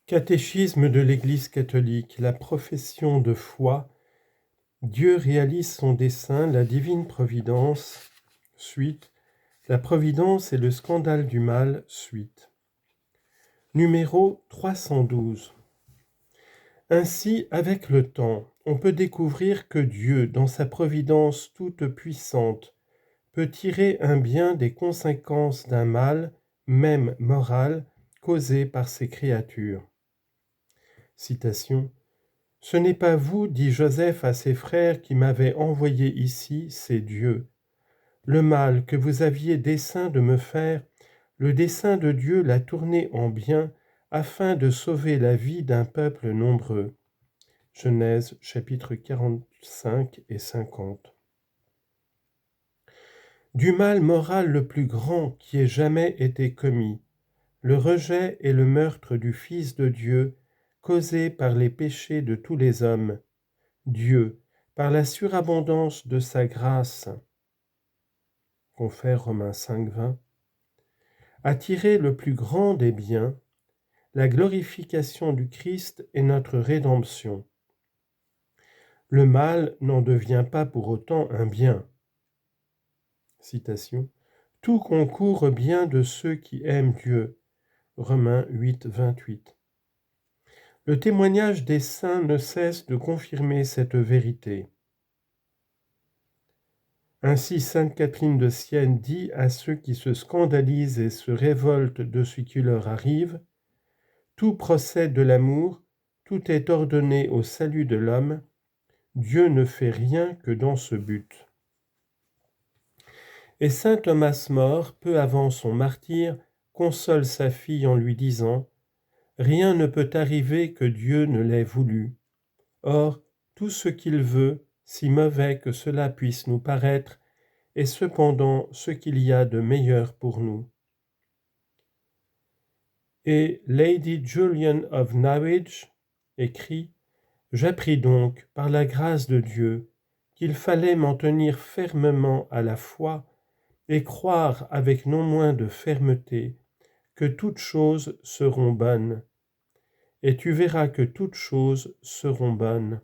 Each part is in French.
Catéchisme de l'Église catholique, la profession de foi, Dieu réalise son dessein, la divine providence, suite, la providence et le scandale du mal, suite. Numéro 312. Ainsi, avec le temps, on peut découvrir que Dieu, dans sa providence toute puissante, peut tirer un bien des conséquences d'un mal, même moral, causé par ses créatures. Citation. « Ce n'est pas vous, dit Joseph à ses frères, qui m'avez envoyé ici, c'est Dieu. Le mal que vous aviez dessein de me faire, le dessein de Dieu l'a tourné en bien, afin de sauver la vie d'un peuple nombreux. » Genèse chapitre 45 et 50. Du mal moral le plus grand qui ait jamais été commis, le rejet et le meurtre du Fils de Dieu, causés par les péchés de tous les hommes, Dieu, par la surabondance de sa grâce, confère Romains 5, 20, a tiré le plus grand des biens, la glorification du Christ et notre rédemption. Le mal n'en devient pas pour autant un bien. Citation. Tout concourt au bien de ceux qui aiment Dieu. Romains 8, 28. Le témoignage des saints ne cesse de confirmer cette vérité. Ainsi sainte Catherine de Sienne dit à ceux qui se scandalisent et se révoltent de ce qui leur arrive, « Tout procède de l'amour, tout est ordonné au salut de l'homme, Dieu ne fait rien que dans ce but. » Et saint Thomas More, peu avant son martyre, console sa fille en lui disant « Rien ne peut arriver que Dieu ne l'ait voulu. Or, tout ce qu'il veut, si mauvais que cela puisse nous paraître, est cependant ce qu'il y a de meilleur pour nous. » Et Lady Julian of Norwich écrit « J'appris donc, par la grâce de Dieu, qu'il fallait m'en tenir fermement à la foi et croire avec non moins de fermeté que toutes choses seront bonnes. Et tu verras que toutes choses seront bonnes. »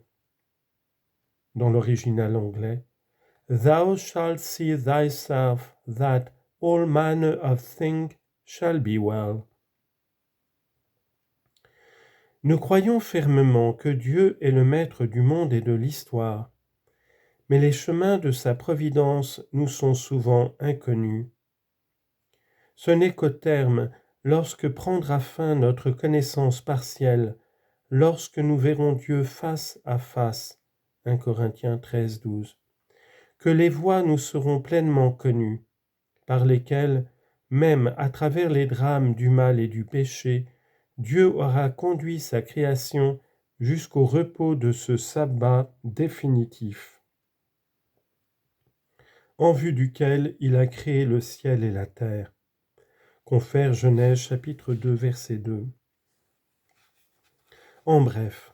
Dans l'original anglais, « Thou shalt see thyself that all manner of things shall be well. » Nous croyons fermement que Dieu est le maître du monde et de l'histoire, mais les chemins de sa providence nous sont souvent inconnus. Ce n'est qu'au terme, lorsque prendra fin notre connaissance partielle, lorsque nous verrons Dieu face à face, 1 Corinthiens 13, 12, que les voies nous seront pleinement connues, par lesquelles, même à travers les drames du mal et du péché, Dieu aura conduit sa création jusqu'au repos de ce sabbat définitif, en vue duquel il a créé le ciel et la terre. Confère Genèse chapitre 2 verset 2. En bref,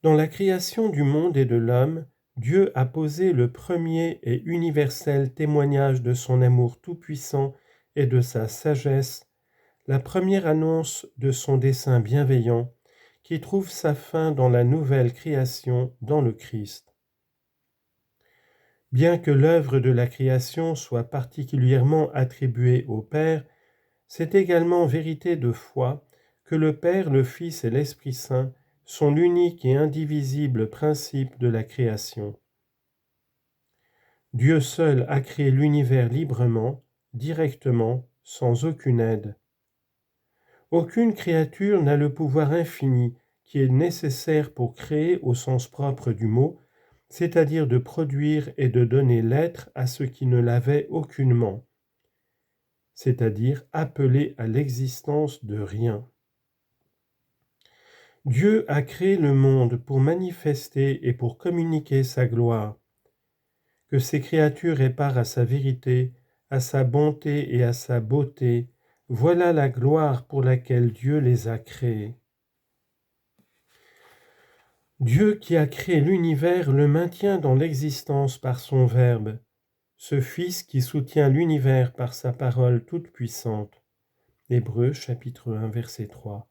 dans la création du monde et de l'homme, Dieu a posé le premier et universel témoignage de son amour tout-puissant et de sa sagesse, la première annonce de son dessein bienveillant qui trouve sa fin dans la nouvelle création dans le Christ. Bien que l'œuvre de la création soit particulièrement attribuée au Père, c'est également vérité de foi que le Père, le Fils et l'Esprit Saint sont l'unique et indivisible principe de la création. Dieu seul a créé l'univers librement, directement, sans aucune aide. Aucune créature n'a le pouvoir infini qui est nécessaire pour créer au sens propre du mot, c'est-à-dire de produire et de donner l'être à ce qui ne l'avait aucunement, c'est-à-dire appeler à l'existence de rien. Dieu a créé le monde pour manifester et pour communiquer sa gloire. Que ses créatures aient part à sa vérité, à sa bonté et à sa beauté, voilà la gloire pour laquelle Dieu les a créés. Dieu qui a créé l'univers le maintient dans l'existence par son Verbe, ce Fils qui soutient l'univers par sa parole toute puissante. Hébreux chapitre 1 verset 3.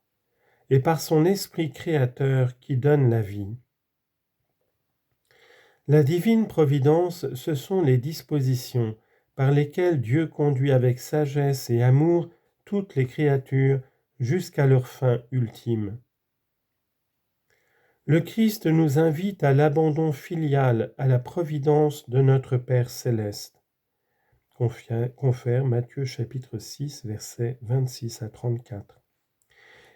et par son esprit créateur qui donne la vie. La divine providence, ce sont les dispositions par lesquelles Dieu conduit avec sagesse et amour toutes les créatures jusqu'à leur fin ultime. Le Christ nous invite à l'abandon filial à la providence de notre Père céleste. Confère Matthieu chapitre 6, versets 26 à 34.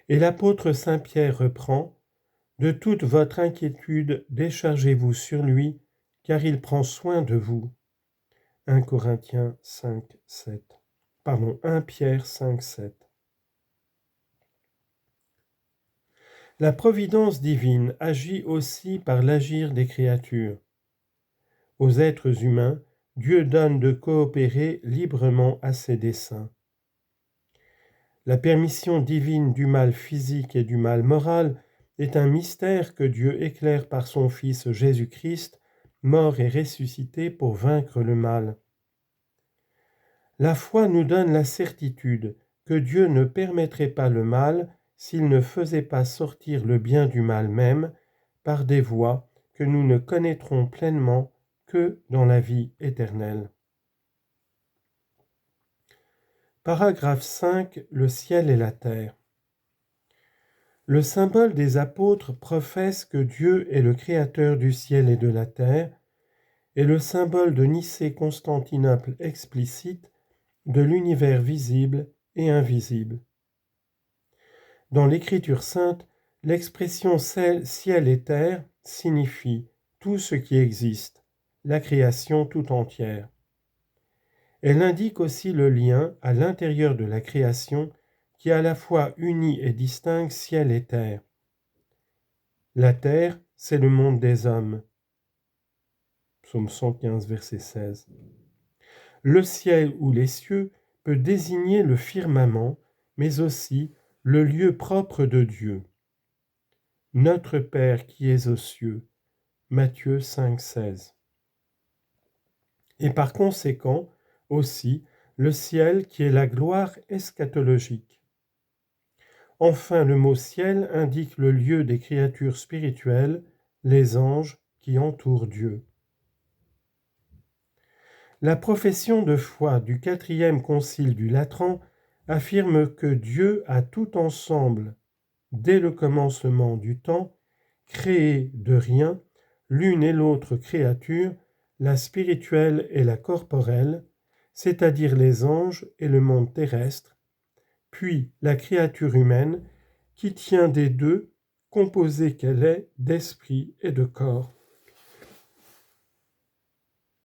Et l'apôtre Saint Pierre reprend « De toute votre inquiétude, déchargez-vous sur lui, car il prend soin de vous. » 1 Corinthiens 5, 7. 1 Pierre 5, 7. La providence divine agit aussi par l'agir des créatures. Aux êtres humains, Dieu donne de coopérer librement à ses desseins. La permission divine du mal physique et du mal moral est un mystère que Dieu éclaire par son Fils Jésus-Christ, mort et ressuscité pour vaincre le mal. La foi nous donne la certitude que Dieu ne permettrait pas le mal s'il ne faisait pas sortir le bien du mal même par des voies que nous ne connaîtrons pleinement que dans la vie éternelle. Paragraphe 5. Le ciel et la terre. Le symbole des apôtres professe que Dieu est le créateur du ciel et de la terre, et le symbole de Nicée-Constantinople explicite de l'univers visible et invisible. Dans l'Écriture sainte, l'expression ciel et terre signifie tout ce qui existe, la création tout entière. Elle indique aussi le lien à l'intérieur de la création qui à la fois unit et distingue ciel et terre. La terre, c'est le monde des hommes. Psaume 115, verset 16. Le ciel ou les cieux peut désigner le firmament, mais aussi le lieu propre de Dieu. Notre Père qui es aux cieux. Matthieu 5, 16. Et par conséquent, aussi, le ciel qui est la gloire eschatologique. Enfin, le mot ciel indique le lieu des créatures spirituelles, les anges qui entourent Dieu. La profession de foi du 4e concile du Latran affirme que Dieu a tout ensemble, dès le commencement du temps, créé de rien l'une et l'autre créature, la spirituelle et la corporelle, c'est-à-dire les anges et le monde terrestre, puis la créature humaine qui tient des deux, composée qu'elle est d'esprit et de corps.